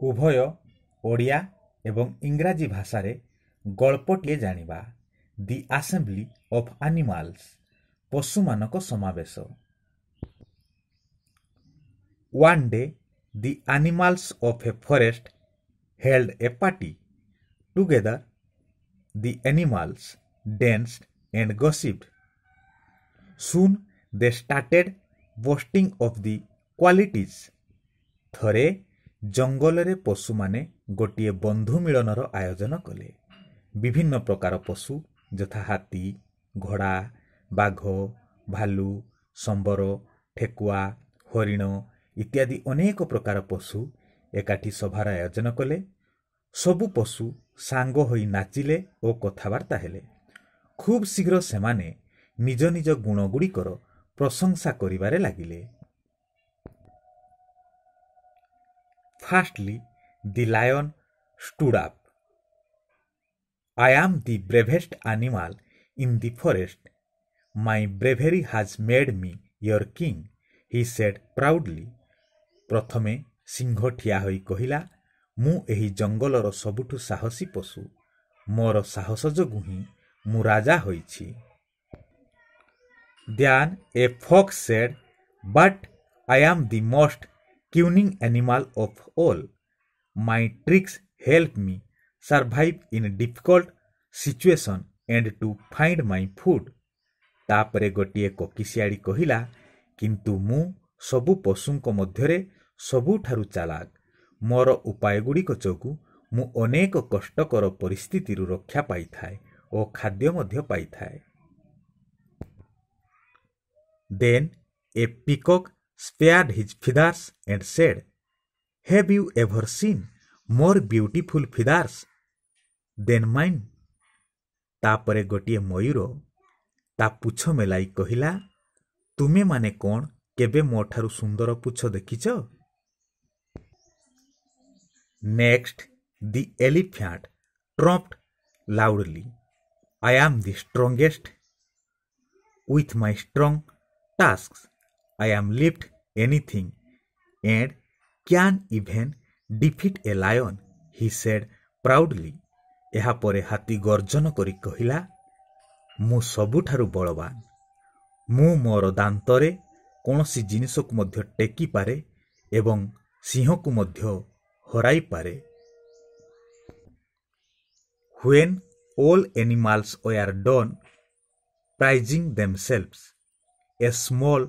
ଉଭୟ ଓଡ଼ିଆ ଏବଂ ଇଂରାଜୀ ଭାଷାରେ ଗଳ୍ପଟିଏ ଜାଣିବା। ଦି ଆସେମ୍ବଲି ଅଫ୍ ଆନିମାଲ୍ସ, ପଶୁମାନଙ୍କ ସମାବେଶ। One day, the animals of a forest held a party. Together, the animals danced and gossiped. Soon they started boasting of the qualities. ଥରେ ଜଙ୍ଗଲରେ ପଶୁମାନେ ଗୋଟିଏ ବନ୍ଧୁ ମିଳନର ଆୟୋଜନ କଲେ। ବିଭିନ୍ନ ପ୍ରକାର ପଶୁ ଯଥା ହାତୀ, ଘୋଡ଼ା, ବାଘ, ଭାଲୁ, ସମ୍ବର, ଠେକୁଆ, ହରିଣ ଇତ୍ୟାଦି ଅନେକ ପ୍ରକାର ପଶୁ ଏକାଠି ସଭାର ଆୟୋଜନ କଲେ। ସବୁ ପଶୁ ସାଙ୍ଗ ହୋଇ ନାଚିଲେ ଓ କଥାବାର୍ତ୍ତା ହେଲେ। ଖୁବ୍ ଶୀଘ୍ର ସେମାନେ ନିଜ ନିଜ ଗୁଣଗୁଡ଼ିକର ପ୍ରଶଂସା କରିବାରେ ଲାଗିଲେ। Firstly, the lion stood up. I am the bravest animal in the forest. My bravery has made me your king, he said proudly. ପ୍ରଥମେ ସିଂହ ଠିଆ ହୋଇ କହିଲା, ମୁଁ ଏହି ଜଙ୍ଗଲର ସବୁଠୁ ସାହସୀ ପଶୁ। ମୋର ସାହସ ଯୋଗୁଁ ହିଁ ମୁଁ ରାଜା ହୋଇଛି। Then a fox said, but I am the most cunning animal of all. My tricks help me survive in difficult situation and to find my food. ତାପରେ ଗୋଟିଏ କୋକିଶିଆଳି କହିଲା, କିନ୍ତୁ ମୁଁ ସବୁ ପଶୁଙ୍କ ମଧ୍ୟରେ ସବୁଠାରୁ ଚାଲାକ। ମୋର ଉପାୟଗୁଡ଼ିକ ଯୋଗୁଁ ମୁଁ ଅନେକ କଷ୍ଟକର ପରିସ୍ଥିତିରୁ ରକ୍ଷା ପାଇଥାଏ ଓ ଖାଦ୍ୟ ମଧ୍ୟ ପାଇଥାଏ। Then a peacock spared his feathers and said, have you ever seen more beautiful feathers than mine? ତାପରେ ଗୋଟିଏ ମୟୂର ତା ପୁଛ ମେଲାଇ କହିଲା, ତୁମେମାନେ କ'ଣ କେବେ ମୋ ଠାରୁ ସୁନ୍ଦର ପୁଛ ଦେଖିଛ? Next, the elephant trumped loudly. I am the strongest. With my strong tusks, I am lift anything and can even defeat a lion, he said proudly. ଏହାପରେ ହାତୀ ଗର୍ଜନ କରି କହିଲା, ମୁଁ ସବୁଠାରୁ ବଳବାନ। ମୁଁ ମୋର ଦାନ୍ତରେ କୌଣସି ଜିନିଷକୁ ମଧ୍ୟ ଟେକିପାରେ ଏବଂ ସିଂହକୁ ମଧ୍ୟ ହରାଇପାରେ। When all animals were done praising themselves, a small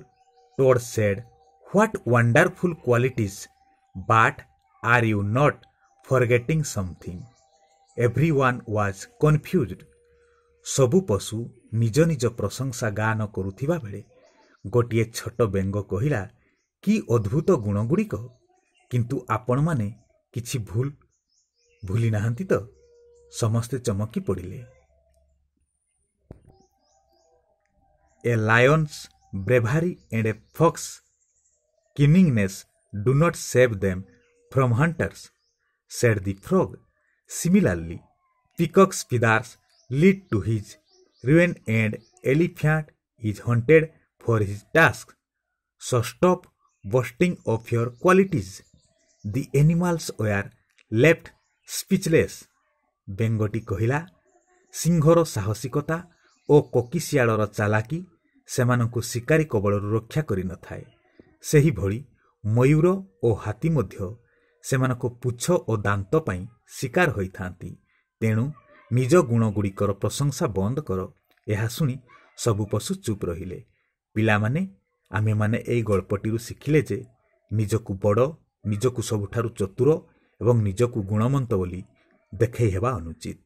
toad said, what wonderful qualities, but are you not forgetting something? Everyone was confused. ସବୁ ପଶୁ ନିଜ ନିଜ ପ୍ରଶଂସା ଗାନ କରୁଥିବା ବେଳେ ଗୋଟିଏ ଛୋଟ ବେଙ୍ଗ କହିଲା, କି ଅଦ୍ଭୁତ ଗୁଣଗୁଡ଼ିକ, କିନ୍ତୁ ଆପଣମାନେ କିଛି ଭୁଲି ନାହାନ୍ତି ତ? ସମସ୍ତେ ଚମକି ପଡ଼ିଲେ। A lion's bravery and a fox's cunningness do not save them from hunters, said the frog. Similarly, peacock's feathers lead to his ruin and elephant is hunted for his tasks. So stop boasting of your qualities. The animals were left speechless. ବେଙ୍ଗଟି କହିଲା, ସିଂହର ସାହସିକତା ଓ କୋକିଶିଆଳର ଚାଲାକି ସେମାନଙ୍କୁ ଶିକାରୀ କବଳରୁ ରକ୍ଷା କରିନଥାଏ। ସେହିଭଳି ମୟୂର ଓ ହାତୀ ମଧ୍ୟ ସେମାନଙ୍କ ପୁଛ ଓ ଦାନ୍ତ ପାଇଁ ଶିକାର ହୋଇଥାନ୍ତି। ତେଣୁ ନିଜ ଗୁଣଗୁଡ଼ିକର ପ୍ରଶଂସା ବନ୍ଦ କର। ଏହା ଶୁଣି ସବୁ ପଶୁ ଚୁପ୍ ରହିଲେ। ପିଲାମାନେ, ଆମେମାନେ ଏହି ଗଳ୍ପଟିରୁ ଶିଖିଲେ ଯେ ନିଜକୁ ବଡ଼, ନିଜକୁ ସବୁଠାରୁ ଚତୁର ଏବଂ ନିଜକୁ ଗୁଣମନ୍ତ ବୋଲି ଦେଖେଇ ହେବା ଅନୁଚିତ।